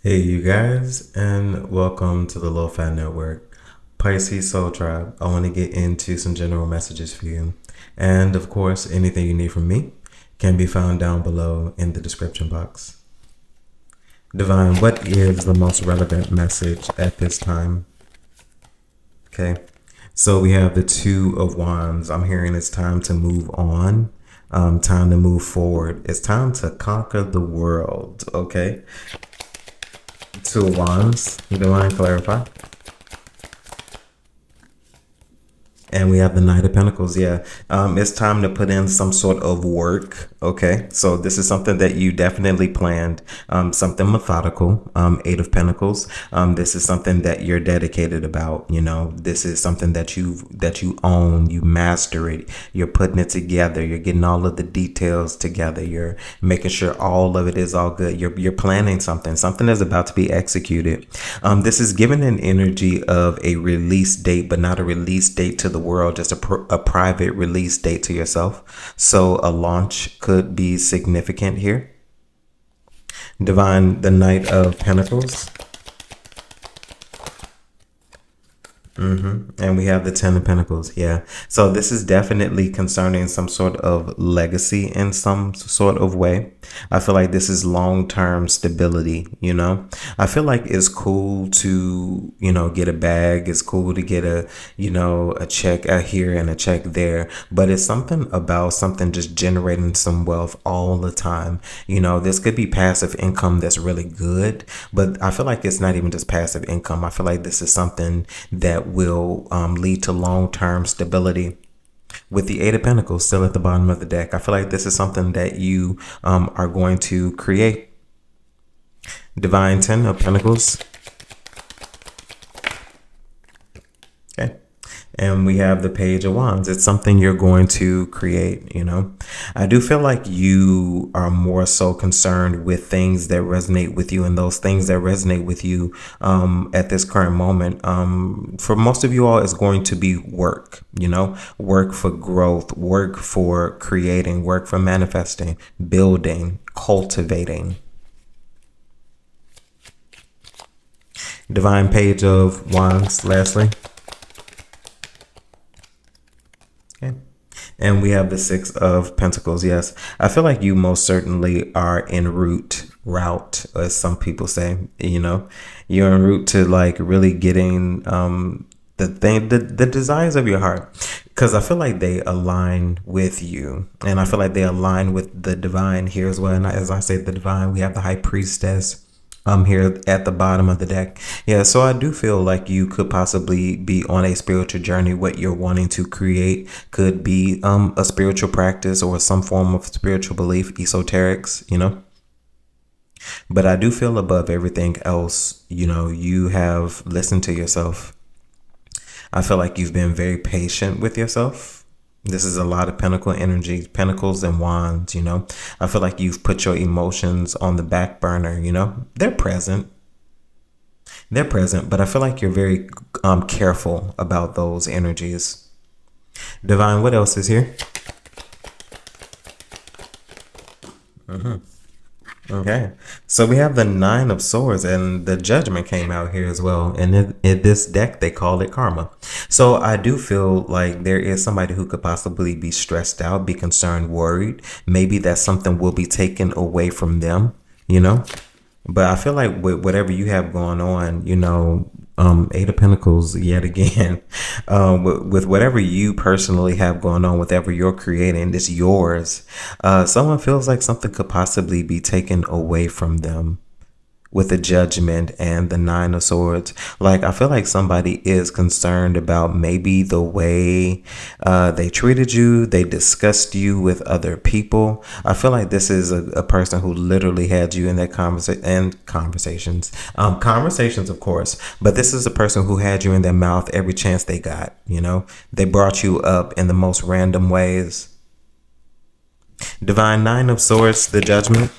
Hey, you guys, and welcome to the Lofi-Network, Pisces Soul Tribe. I want to get into some general messages for you. And of course, anything you need from me can be found down below in the description box. Divine, what is the most relevant message at this time? Okay, so we have the Two of Wands. I'm hearing it's time to move on, time to move forward. It's time to conquer the world, okay? Two of Wands, Divine, clarify. And we have the Knight of Pentacles. Yeah. It's time to put in some sort of work. Okay. So this is something that you definitely planned, something methodical. Eight of Pentacles. This is something that you're dedicated about. You know, this is something that you own, you master it. You're putting it together. You're getting all of the details together. You're making sure all of it is all good. You're planning something. Something is about to be executed. This is given an energy of a release date, but not a release date to the world, just a private release date to yourself. So a launch could be significant here. Divine, the Knight of Pentacles. And we have the Ten of Pentacles. Yeah. So this is definitely concerning some sort of legacy in some sort of way. I feel like this is long-term stability, you know. I feel like it's cool to, get a bag. It's cool to get a check out here and a check there. But it's something about something just generating some wealth all the time. This could be passive income that's really good, but I feel like it's not even just passive income. I feel like this is something that will lead to long-term stability. With the Eight of Pentacles still at the bottom of the deck, I feel like this is something that you are going to create. Divine, Ten of Pentacles. Okay. And we have the Page of Wands. It's something you're going to create, I do feel like you are more so concerned with things that resonate with you, and those things that resonate with you at this current moment. For most of you all, it's going to be work, work for growth, work for creating, work for manifesting, building, cultivating. Divine, Page of Wands, lastly. Okay. And we have the Six of Pentacles. Yes, I feel like you most certainly are en route, as some people say. You're en route to like really getting the desires of your heart, because I feel like they align with you, and I feel like they align with the divine here as well. And as I say, the divine, we have the High Priestess here at the bottom of the deck. Yeah, so I do feel like you could possibly be on a spiritual journey. What you're wanting to create could be a spiritual practice or some form of spiritual belief, esoterics, But I do feel above everything else, you have listened to yourself. I feel like you've been very patient with yourself. This is a lot of pentacle energy, pentacles and wands, I feel like you've put your emotions on the back burner, They're present. They're present, but I feel like you're very careful about those energies. Divine, what else is here? Okay, so we have the Nine of Swords, and the Judgment came out here as well. And in this deck, they call it karma. So I do feel like there is somebody who could possibly be stressed out, be concerned, worried. Maybe that something will be taken away from them, But I feel like with whatever you have going on, Eight of Pentacles yet again, with whatever you personally have going on, whatever you're creating, it's yours. Someone feels like something could possibly be taken away from them with the Judgment and the Nine of Swords. Like, I feel like somebody is concerned about maybe the way they treated you, they discussed you with other people. I feel like this is a person who literally had you in that conversations, of course, but this is a person who had you in their mouth every chance they got. They brought you up in the most random ways. Divine, Nine of Swords, the Judgment.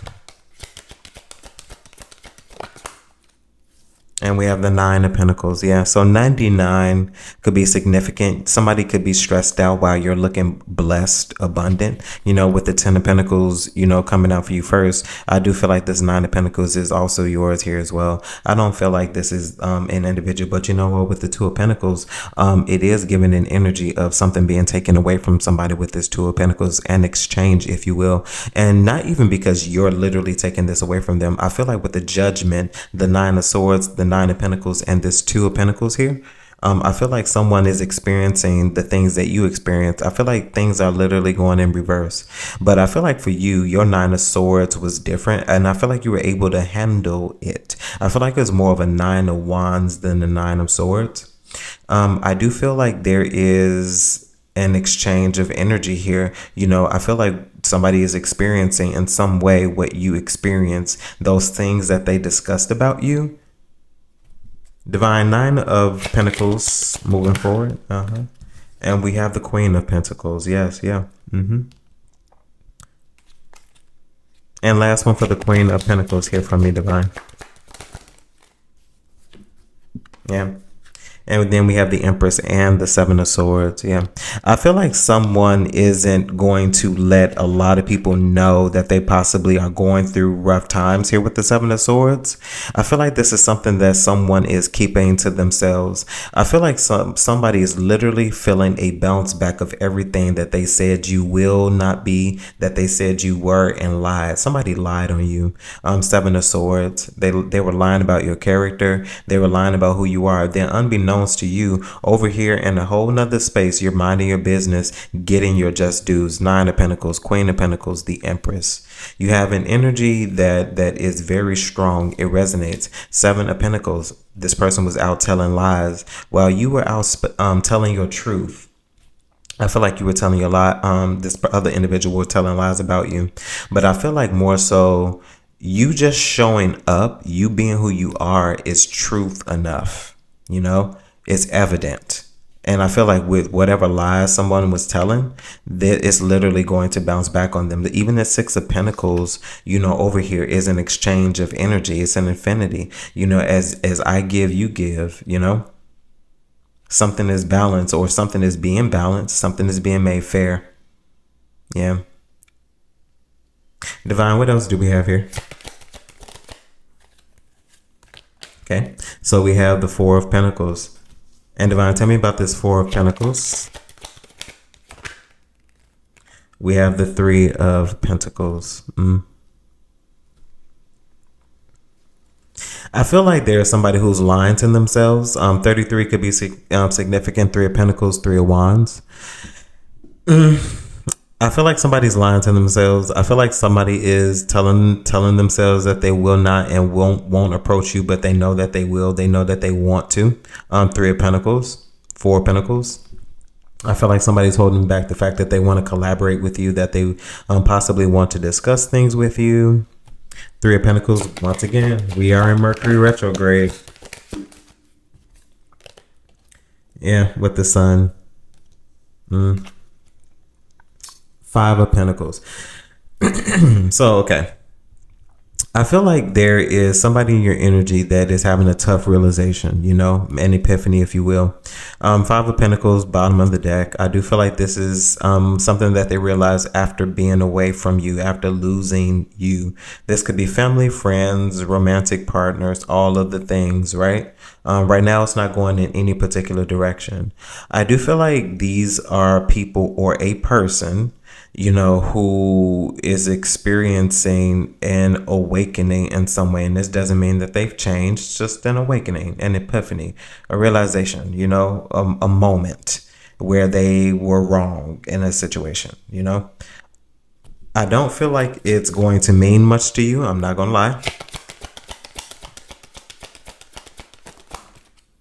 And we have the Nine of Pentacles. Yeah. So 99 could be significant. Somebody could be stressed out while you're looking blessed, abundant, with the Ten of Pentacles, coming out for you first. I do feel like this Nine of Pentacles is also yours here as well. I don't feel like this is an individual, but you know what, with the Two of Pentacles, it is giving an energy of something being taken away from somebody with this Two of Pentacles, an exchange, if you will. And not even because you're literally taking this away from them. I feel like with the Judgment, the Nine of Swords, the Nine of Pentacles, and this Two of Pentacles here, I feel like someone is experiencing the things that you experience. I feel like things are literally going in reverse. But I feel like for you, your Nine of Swords was different. And I feel like you were able to handle it. I feel like it's more of a Nine of Wands than the Nine of Swords. I do feel like there is an exchange of energy here. I feel like somebody is experiencing in some way what you experience, those things that they discussed about you. Divine, Nine of Pentacles moving forward. And we have the Queen of Pentacles. Yes, yeah. And last one for the Queen of Pentacles here from me, Divine. Yeah. And then we have the Empress and the Seven of Swords. Yeah. I feel like someone isn't going to let a lot of people know that they possibly are going through rough times here with the Seven of Swords. I feel like this is something that someone is keeping to themselves. I feel like somebody is literally feeling a bounce back of everything that they said you will not be, that they said you were, and lied. Somebody lied on you. Seven of Swords. They were lying about your character. They were lying about who you are. Then unbeknownst to you, over here in a whole nother space, you're minding your business, getting your just dues. Nine of Pentacles, Queen of Pentacles, the Empress. You have an energy that is very strong. It resonates. Seven of Pentacles. This person was out telling lies while you were out telling your truth. I feel like you were telling a lie. This other individual was telling lies about you, but I feel like more so you just showing up, you being who you are, is truth enough. It's evident. And I feel like with whatever lies someone was telling, that it's literally going to bounce back on them. Even the Six of Pentacles, over here is an exchange of energy. It's an infinity. As I give, you give, something is balanced, or something is being balanced. Something is being made fair. Yeah. Divine, what else do we have here? Okay. So we have the Four of Pentacles. And Divine, tell me about this Four of Pentacles. We have the Three of Pentacles. I feel like there's somebody who's lying to themselves. 33 could be significant. Three of Pentacles, Three of Wands. I feel like somebody's lying to themselves. I feel like somebody is telling themselves that they will not and won't approach you, but they know that they will. They know that they want to. Three of Pentacles, Four of Pentacles. I feel like somebody's holding back the fact that they want to collaborate with you, that they possibly want to discuss things with you. Three of Pentacles. Once again, we are in Mercury retrograde. Yeah, with the Sun. Five of Pentacles. So, okay. I feel like there is somebody in your energy that is having a tough realization, an epiphany, if you will. Five of Pentacles, bottom of the deck. I do feel like this is something that they realize after being away from you, after losing you. This could be family, friends, romantic partners, all of the things, right? Right now, it's not going in any particular direction. I do feel like these are people or a person who is experiencing an awakening in some way. And this doesn't mean that they've changed, it's just an awakening, an epiphany, a realization, a moment where they were wrong in a situation, I don't feel like it's going to mean much to you. I'm not going to lie.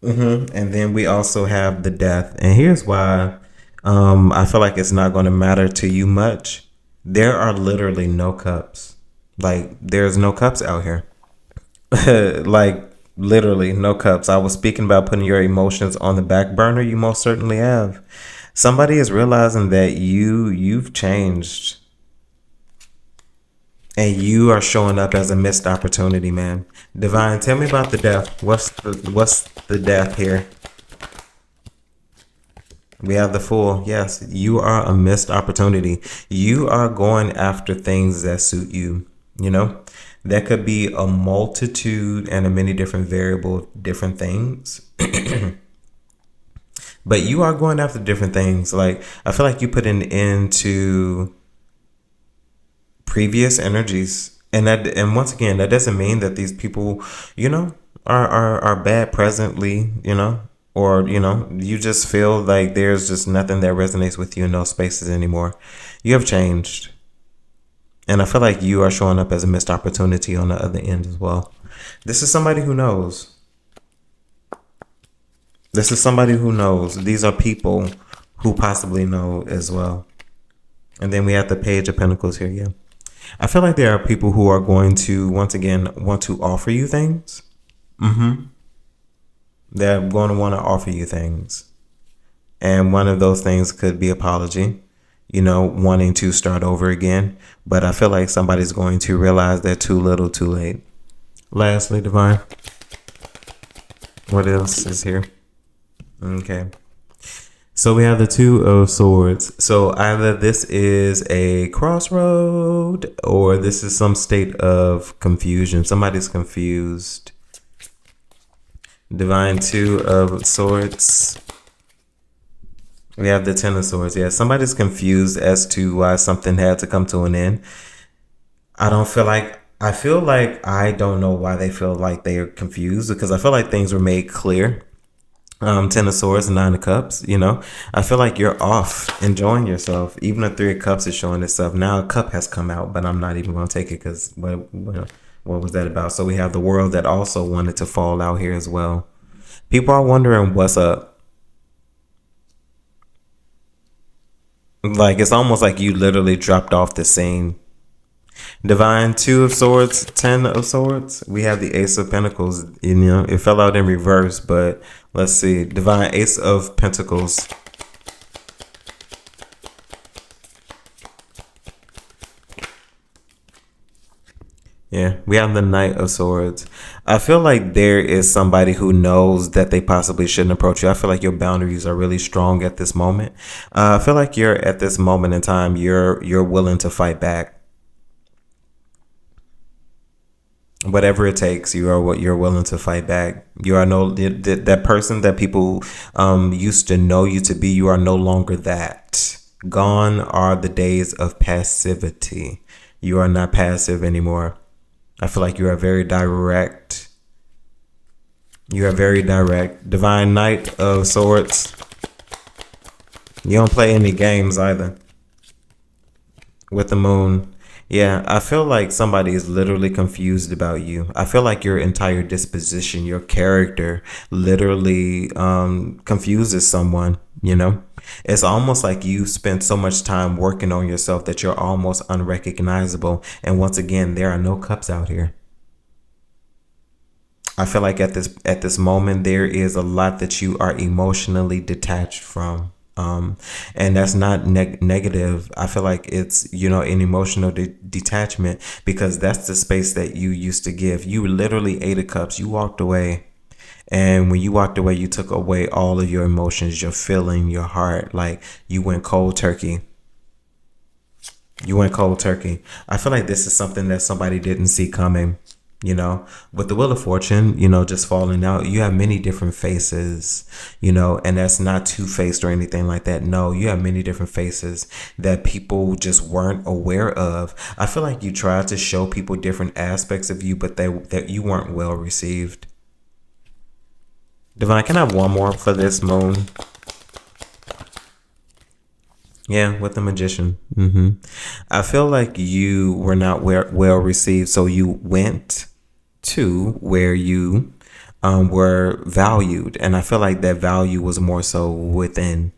And then we also have the Death. And here's why I feel like it's not going to matter to you much. There are literally no cups. Like, there's no cups out here. Like, literally no cups. I was speaking about putting your emotions on the back burner. You most certainly have. Somebody is realizing that you've changed. And you are showing up as a missed opportunity, man. Divine, tell me about the death. What's the death here? We have the Fool. Yes, you are a missed opportunity. You are going after things that suit you. You know, that could be a multitude and a many different variable, different things. But you are going after different things. Like, I feel like you put an end to previous energies, and once again, that doesn't mean that these people, you know, are bad presently, or you just feel like there's just nothing that resonates with you in those spaces anymore. You have changed, and I feel like you are showing up as a missed opportunity on the other end as well. This is somebody who knows. This is somebody who knows. These are people who possibly know as well. And then we have the Page of Pentacles here. Yeah. I feel like there are people who are going to, once again, want to offer you things. They're going to want to offer you things. And one of those things could be apology, wanting to start over again. But I feel like somebody's going to realize they're too little too late. Lastly, Divine, what else is here? Okay. So we have the Two of Swords. So either this is a crossroad or this is some state of confusion. Somebody's confused. Divine Two of Swords. We have the Ten of Swords. Yeah, somebody's confused as to why something had to come to an end. I feel like I don't know why they feel like they are confused, because I feel like things were made clear. Ten of Swords and Nine of Cups, I feel like you're off enjoying yourself. Even the Three of Cups is showing itself. Now a cup has come out, but I'm not even going to take it because what was that about? So we have the World that also wanted to fall out here as well. People are wondering what's up. Like, it's almost like you literally dropped off the scene. Divine Two of Swords, Ten of Swords. We have the Ace of Pentacles. It fell out in reverse, but let's see. Divine Ace of Pentacles. Yeah, we have the Knight of Swords. I feel like there is somebody who knows that they possibly shouldn't approach you. I feel like your boundaries are really strong at this moment. I feel like you're at this moment in time, you're willing to fight back. Whatever it takes, you're willing to fight back. You are that person that people used to know you to be. You are no longer that. Gone are the days of passivity. You are not passive anymore. I feel like you are very direct. You are very direct. Divine Knight of Swords. You don't play any games either. With the Moon. Yeah, I feel like somebody is literally confused about you. I feel like your entire disposition, your character literally confuses someone, It's almost like you spent so much time working on yourself that you're almost unrecognizable. And once again, there are no cups out here. I feel like at this moment, there is a lot that you are emotionally detached from. And that's not negative. I feel like it's, an emotional detachment, because that's the space that you used to give. You literally Eight of Cups. You walked away. And when you walked away, you took away all of your emotions, your feeling, your heart. Like, you went cold turkey. You went cold turkey. I feel like this is something that somebody didn't see coming. With the Wheel of Fortune, just falling out, you have many different faces, and that's not two-faced or anything like that. No, you have many different faces that people just weren't aware of. I feel like you tried to show people different aspects of you, but that you weren't well received. Divine, can I have one more for this Moon? Yeah, with the Magician. I feel like you were not well received, so you went to where you were valued, and I feel like that value was more so within.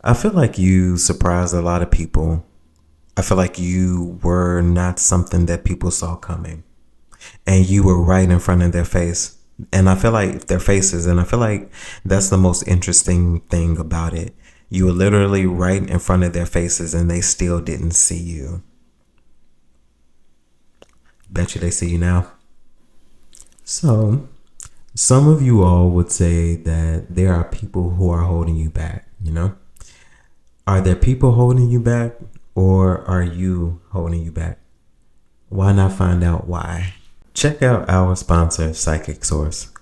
I feel like you surprised a lot of people. I feel like you were not something that people saw coming, and you were right in front of their face. And I feel like their faces, and I feel like that's the most interesting thing about it. You were literally right in front of their faces, and they still didn't see you. Bet you they see you now. So, some of you all would say that there are people who are holding you back, you know? Are there people holding you back, or are you holding you back? Why not find out why? Check out our sponsor, Psychic Source.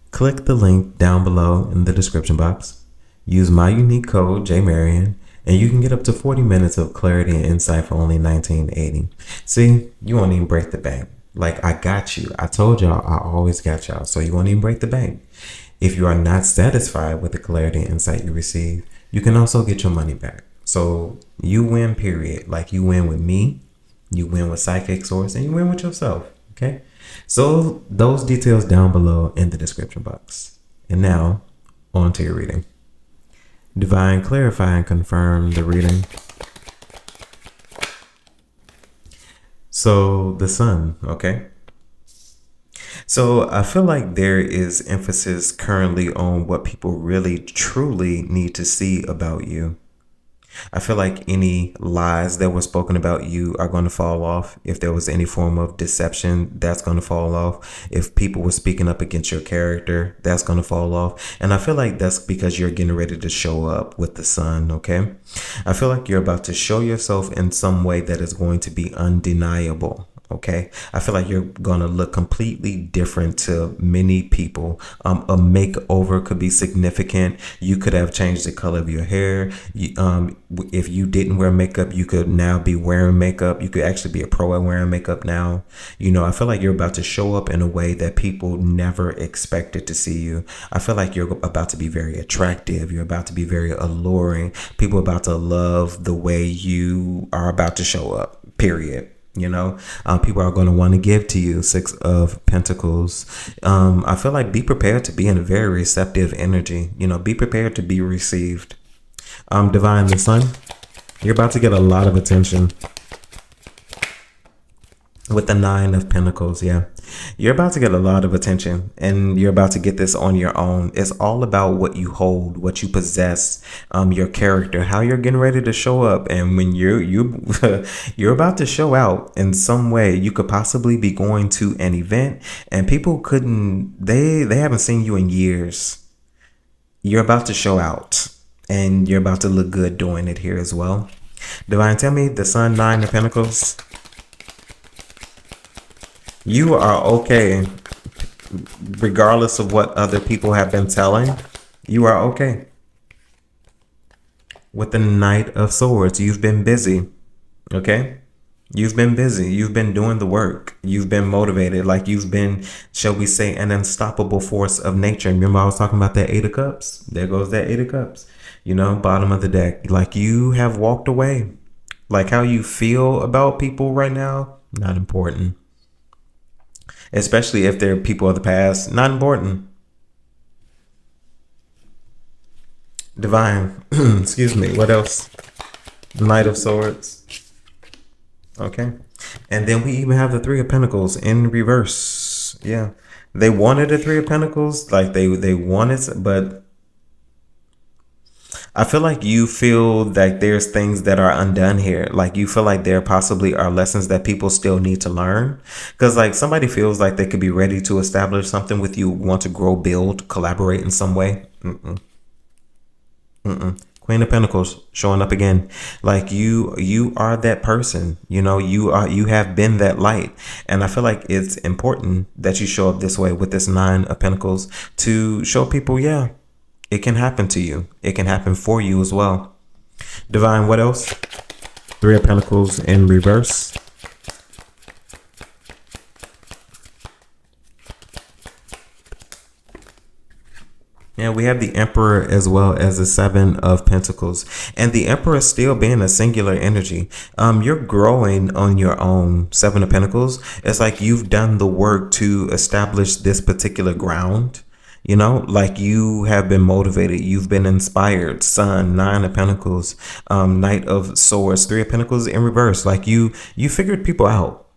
Click the link down below in the description box. Use my unique code, JMarion, and you can get up to 40 minutes of clarity and insight for only $19.80. See, you won't even break the bank. Like, I got you. I told y'all I always got y'all, so you won't even break the bank. If you are not satisfied with the clarity and insight you receive, you can also get your money back. So you win, period. Like, you win with me, you win with Psychic Source, and you win with yourself. Okay? So those details down below in the description box. And now, on to your reading. Divine, clarify and confirm the reading. So the sun, okay? So I feel like there is emphasis currently on what people really truly need to see about you. I feel like any lies that were spoken about you are going to fall off. If there was any form of deception, that's going to fall off. If people were speaking up against your character, that's going to fall off. And I feel like that's because you're getting ready to show up with the sun, okay? I feel like you're about to show yourself in some way that is going to be undeniable. Okay, I feel like you're gonna look completely different to many people. A makeover could be significant. You could have changed the color of your hair. If you didn't wear makeup, you could now be wearing makeup. You could actually be a pro at wearing makeup now. You know, I feel like you're about to show up in a way that people never expected to see you. I feel like you're about to be very attractive. You're about to be very alluring. People are about to love the way you are about to show up, period. You know, people are going to want to give to you. 6 of Pentacles. I feel like be prepared to be in a very receptive energy. You know, be prepared to be received. Divine, the sun, you're about to get a lot of attention with the 9 of Pentacles. Yeah, you're about to get a lot of attention, and you're about to get this on your own. It's all about what you hold, what you possess, your character, how you're getting ready to show up. And when you're about to show out in some way, you could possibly be going to an event and people they haven't seen you in years. You're about to show out and you're about to look good doing it here as well. Divine, tell me the sun, 9 of Pentacles. You are okay, regardless of what other people have been telling. You are okay. With the Knight of Swords, you've been busy, okay? You've been busy. You've been doing the work. You've been motivated. Like, you've been, shall we say, an unstoppable force of nature. Remember I was talking about that 8 of Cups? There goes that 8 of Cups. You know, bottom of the deck. Like, you have walked away. Like, how you feel about people right now, not important. Especially if they're people of the past, not important. Divine, excuse me, what else? Knight of Swords. Okay. And then we even have the 3 of Pentacles in reverse. Yeah. They wanted the 3 of Pentacles, like they wanted, but I feel like you feel like there's things that are undone here. Like, you feel like there possibly are lessons that people still need to learn. Because, like, somebody feels like they could be ready to establish something with you, want to grow, build, collaborate in some way. Queen of Pentacles showing up again. Like, you are that person. You know, you have been that light. And I feel like it's important that you show up this way with this 9 of Pentacles to show people, yeah, it can happen to you. It can happen for you as well. Divine, what else? 3 of Pentacles in reverse. Yeah, we have the Emperor as well as the 7 of Pentacles. And the Emperor still being a singular energy. You're growing on your own. 7 of Pentacles. It's like you've done the work to establish this particular ground. You know, like, you have been motivated. You've been inspired. Sun, 9 of Pentacles, Knight of Swords, 3 of Pentacles in reverse. Like, you figured people out.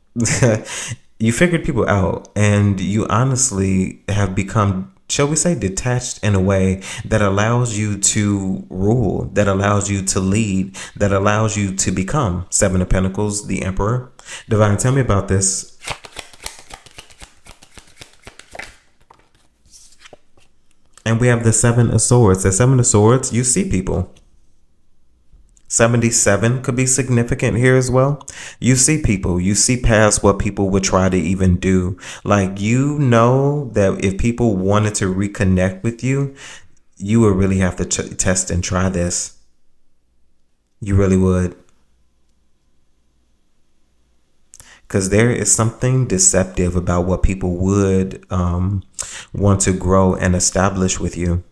You figured people out, and you honestly have become, shall we say, detached in a way that allows you to rule, that allows you to lead, that allows you to become. 7 of Pentacles, the Emperor. Divine, tell me about this. And we have the Seven of Swords. The Seven of Swords, you see people. 77 could be significant here as well. You see people, you see past what people would try to even do. Like, you know that if people wanted to reconnect with you, you would really have to test and try this. You really would. Because there is something deceptive about what people would want to grow and establish with you.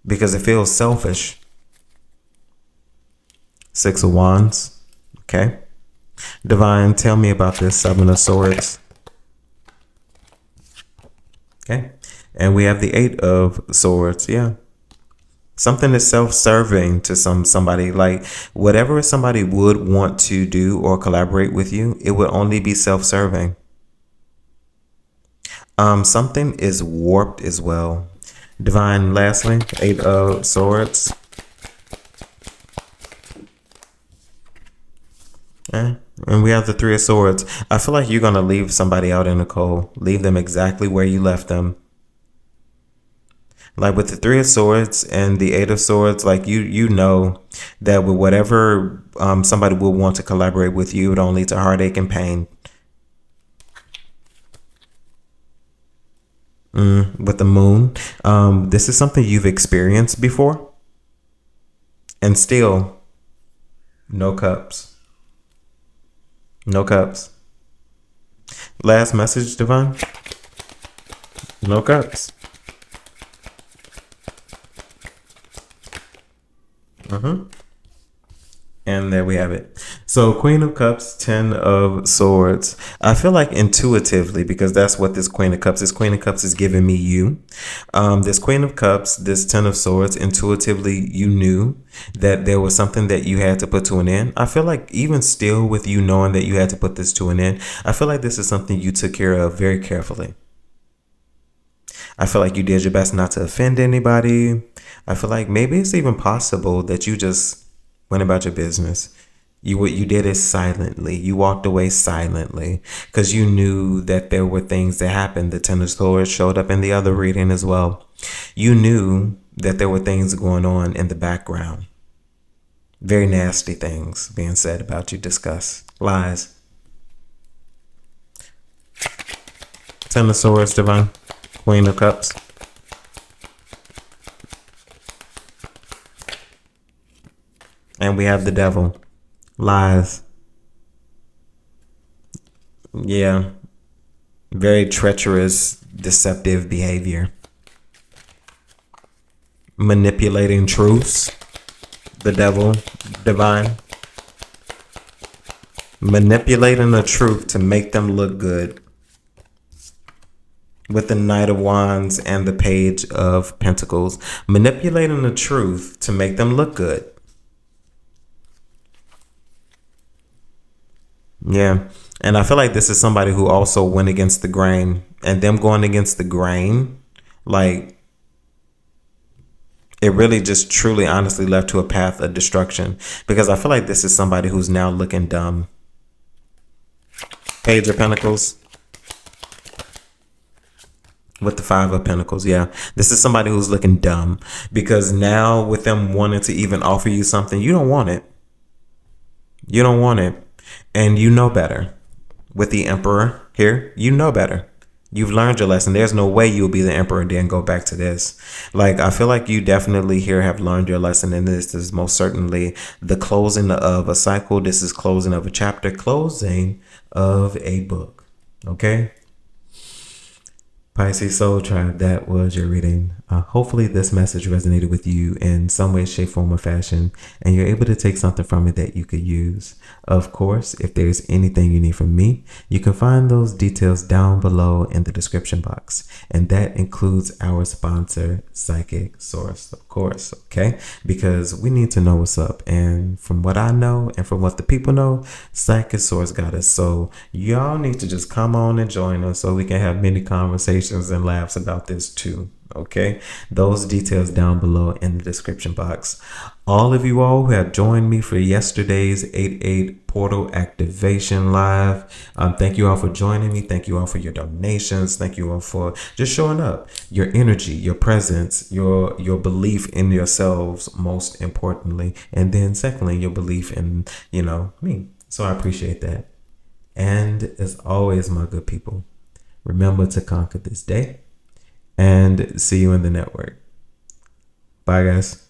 Because it feels selfish. Six of Wands. Okay. Divine, tell me about this Seven of Swords. Okay. And we have the Eight of Swords. Yeah. Something is self-serving to somebody. Like, whatever somebody would want to do or collaborate with you, it would only be self-serving. Something is warped as well. Divine, lastly, Eight of Swords. Okay. And we have the Three of Swords. I feel like you're going to leave somebody out in the cold. Leave them exactly where you left them. Like, with the Three of Swords and the Eight of Swords, like, you know that with whatever somebody will want to collaborate with you, it would only lead to heartache and pain. With the Moon, this is something you've experienced before, and still, no cups. No cups. Last message, Divine. No cups. And there we have it. So Queen of Cups, Ten of Swords. I feel like intuitively, because that's what this Queen of Cups is. Queen of Cups is giving me you. This Queen of Cups, this Ten of Swords, intuitively you knew that there was something that you had to put to an end. I feel like even still with you knowing that you had to put this to an end, I feel like this is something you took care of very carefully. I feel like you did your best not to offend anybody. I feel like maybe it's even possible that you just went about your business. You did it silently. You walked away silently because you knew that there were things that happened. The Ten of Swords showed up in the other reading as well. You knew that there were things going on in the background. Very nasty things being said about you, discussed, lies. Ten of Swords, Divine. Queen of Cups. And we have the Devil. Lies. Yeah. Very treacherous, deceptive behavior. Manipulating truths. The Devil. Divine. Manipulating the truth to make them look good. With the Knight of Wands and the Page of Pentacles. Manipulating the truth to make them look good. Yeah. And I feel like this is somebody who also went against the grain. And them going against the grain, like, it really just truly honestly left to a path of destruction. Because I feel like this is somebody who's now looking dumb. Page of Pentacles. With the Five of Pentacles, yeah. This is somebody who's looking dumb. Because now with them wanting to even offer you something, you don't want it. You don't want it. And you know better. With the Emperor here, you know better. You've learned your lesson. There's no way you'll be the Emperor and then go back to this. Like, I feel like you definitely here have learned your lesson. And this is most certainly the closing of a cycle. This is closing of a chapter, closing of a book. Okay? Pisces Soul Tribe, that was your reading. Hopefully this message resonated with you in some way, shape, form, or fashion, and you're able to take something from it that you could use. Of course, if there's anything you need from me, you can find those details down below in the description box. And that includes our sponsor, Psychic Source, of course, okay? Because we need to know what's up. And from what I know and from what the people know, Psychic Source got us. So y'all need to just come on and join us so we can have many conversations and laughs about this too. Okay, those details down below in the description box. All of you all who have joined me for yesterday's 8/8 portal activation live, thank you all for joining me. Thank you all for your donations. Thank you all for just showing up. Your energy, your presence, your belief in yourselves, most importantly, and then secondly, your belief in me. So I appreciate that. And as always, my good people, remember to conquer this day and see you in the network. Bye, guys.